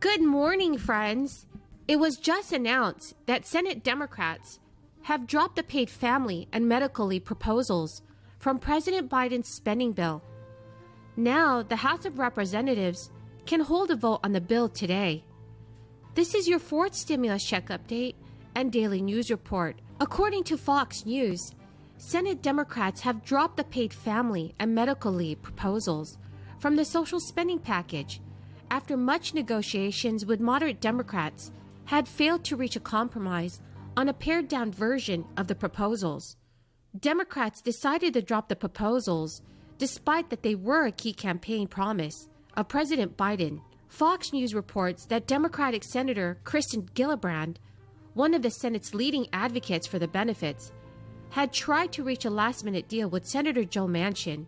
Good morning, friends. It was just announced that Senate Democrats have dropped the paid family and medical leave proposals from President Biden's spending bill. Now, the House of Representatives can hold a vote on the bill today. This is your fourth stimulus check update and daily news report. According to Fox News, Senate Democrats have dropped the paid family and medical leave proposals from the social spending package after much negotiations with moderate Democrats had failed to reach a compromise on a pared-down version of the proposals. Democrats decided to drop the proposals despite that they were a key campaign promise of President Biden. Fox News reports that Democratic Senator Kirsten Gillibrand, one of the Senate's leading advocates for the benefits, had tried to reach a last-minute deal with Senator Joe Manchin,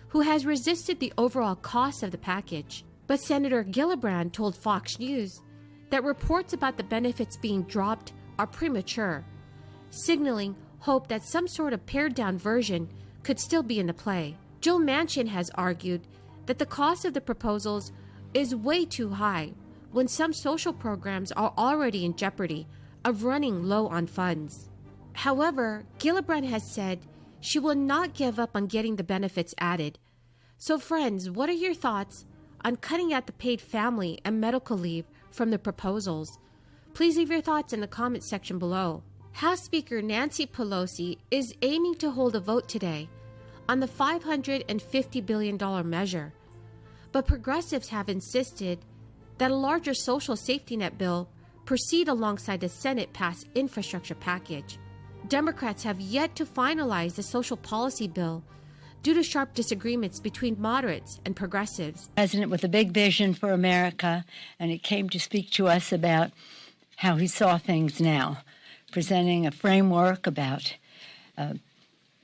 who has resisted the overall cost of the package. But Senator Gillibrand told Fox News that reports about the benefits being dropped are premature, signaling hope that some sort of pared-down version could still be in the play. Joe Manchin has argued that the cost of the proposals is way too high when some social programs are already in jeopardy of running low on funds. However, Gillibrand has said she will not give up on getting the benefits added. So friends, what are your thoughts on cutting out the paid family and medical leave from the proposals? Please leave your thoughts in the comments section below. House Speaker Nancy Pelosi is aiming to hold a vote today on the $550 billion measure, but progressives have insisted that a larger social safety net bill proceed alongside the Senate-passed infrastructure package. Democrats have yet to finalize the social policy bill due to sharp disagreements between moderates and progressives. President with a big vision for America, and he came to speak to us about how he saw things now, presenting a framework about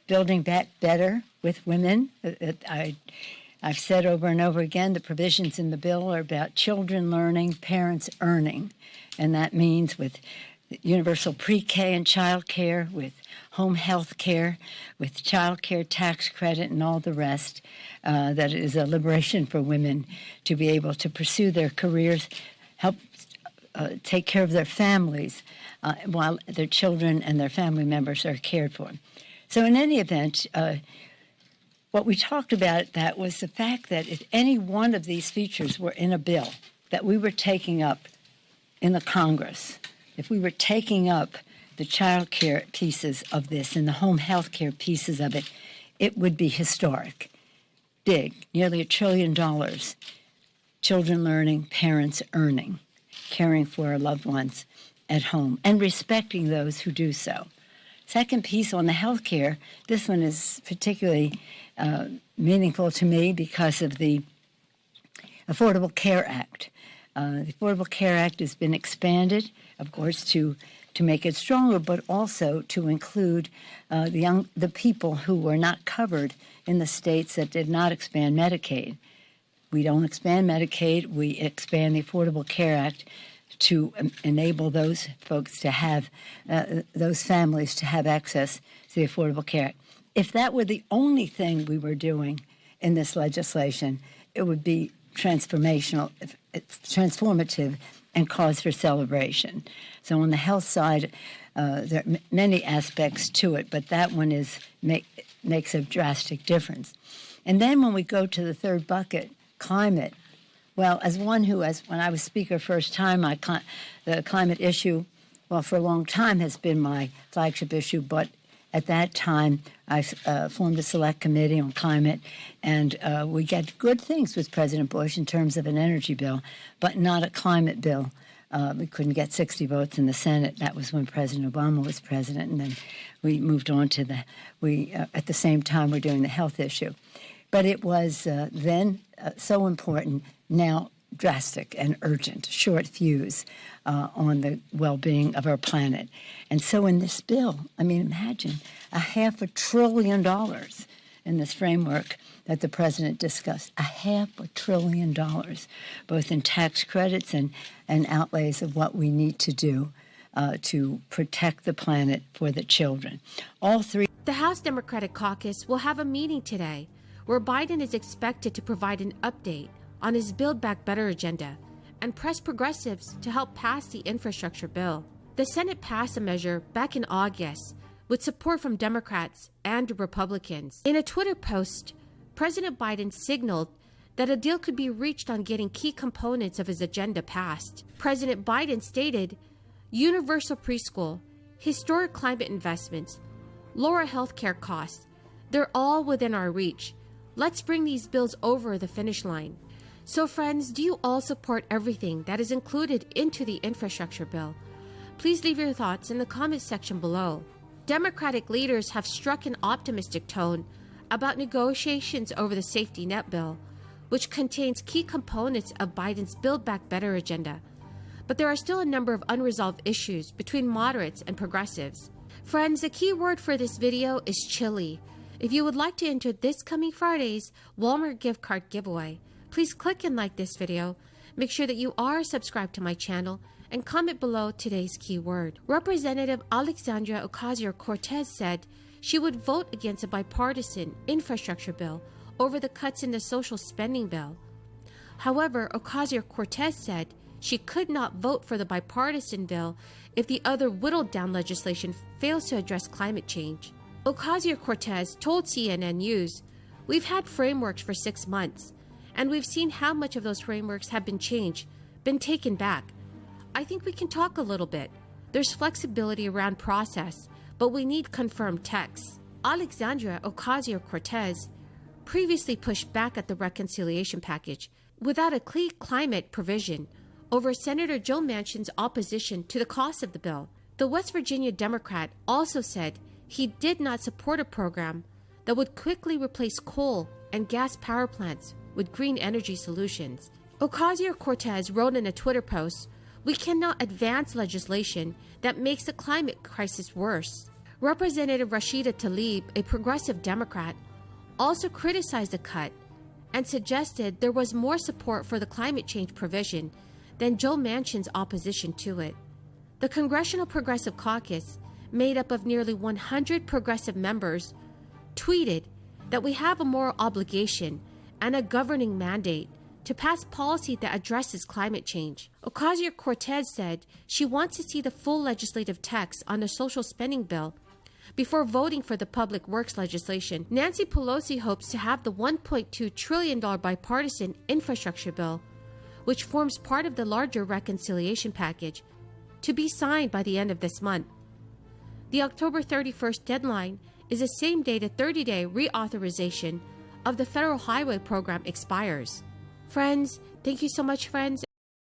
building back better with women. I've said over and over again, the provisions in the bill are about children learning, parents earning, and that means with universal pre-K and child care, with home health care, with child care tax credit and all the rest. That is a liberation for women to be able to pursue their careers, help take care of their families while their children and their family members are cared for. So in any event, what we talked about that was the fact that if any one of these features were in a bill that we were taking up in the Congress, if we were taking up the child care pieces of this and the home health care pieces of it, it would be historic, big, nearly $1 trillion. Children learning, parents earning, caring for our loved ones at home, and respecting those who do so. Second piece on the health care, this one is particularly meaningful to me because of the Affordable Care Act. The Affordable Care Act has been expanded, of course, to make it stronger, but also to include the people who were not covered in the states that did not expand Medicaid. We don't expand Medicaid. We expand the Affordable Care Act to enable those folks to have, those families to have access to the Affordable Care Act. If that were the only thing we were doing in this legislation, it would be transformational, transformative, and cause for celebration. So on the health side, there are many aspects to it, but that one makes a drastic difference. And then when we go to the third bucket, climate, well, as one who, when I was Speaker first time, the climate issue, well, for a long time has been my flagship issue, but at that time, I formed a select committee on climate, and we got good things with President Bush in terms of an energy bill, but not a climate bill. We couldn't get 60 votes in the Senate. That was when President Obama was president, and then we moved on to at the same time, we're doing the health issue. But it was then so important, now drastic and urgent, short fuse on the well-being of our planet. And so in this bill, I mean, imagine $500 billion in this framework that the president discussed, $500 billion, both in tax credits and outlays of what we need to do to protect the planet for the children. All three. The House Democratic Caucus will have a meeting today where Biden is expected to provide an update on his Build Back Better agenda and pressed progressives to help pass the infrastructure bill. The Senate passed a measure back in August with support from Democrats and Republicans. In a Twitter post, President Biden signaled that a deal could be reached on getting key components of his agenda passed. President Biden stated, universal preschool, historic climate investments, lower healthcare costs, they're all within our reach. Let's bring these bills over the finish line. So friends, do you all support everything that is included into the infrastructure bill? Please leave your thoughts in the comment section below. Democratic leaders have struck an optimistic tone about negotiations over the safety net bill, which contains key components of Biden's Build Back Better agenda. But there are still a number of unresolved issues between moderates and progressives. Friends, the key word for this video is chili. If you would like to enter this coming Friday's Walmart gift card giveaway, please click and like this video. Make sure that you are subscribed to my channel and comment below today's keyword. Representative Alexandria Ocasio-Cortez said she would vote against a bipartisan infrastructure bill over the cuts in the social spending bill. However, Ocasio-Cortez said she could not vote for the bipartisan bill if the other whittled-down legislation fails to address climate change. Ocasio-Cortez told CNN News, "We've had frameworks for 6 months, and we've seen how much of those frameworks have been changed, been taken back. I think we can talk a little bit. There's flexibility around process, but we need confirmed text." Alexandria Ocasio-Cortez previously pushed back at the reconciliation package without a clear climate provision over Senator Joe Manchin's opposition to the cost of the bill. The West Virginia Democrat also said he did not support a program that would quickly replace coal and gas power plants with green energy solutions. Ocasio-Cortez wrote in a Twitter post, "We cannot advance legislation that makes the climate crisis worse." Representative Rashida Tlaib, a progressive Democrat, also criticized the cut and suggested there was more support for the climate change provision than Joe Manchin's opposition to it. The Congressional Progressive Caucus, made up of nearly 100 progressive members, tweeted that we have a moral obligation and a governing mandate to pass policy that addresses climate change. Ocasio-Cortez said she wants to see the full legislative text on the social spending bill before voting for the public works legislation. Nancy Pelosi hopes to have the $1.2 trillion bipartisan infrastructure bill, which forms part of the larger reconciliation package, to be signed by the end of this month. The October 31st deadline is the same day the 30-day reauthorization of the federal highway program expires. Friends, thank you so much, friends,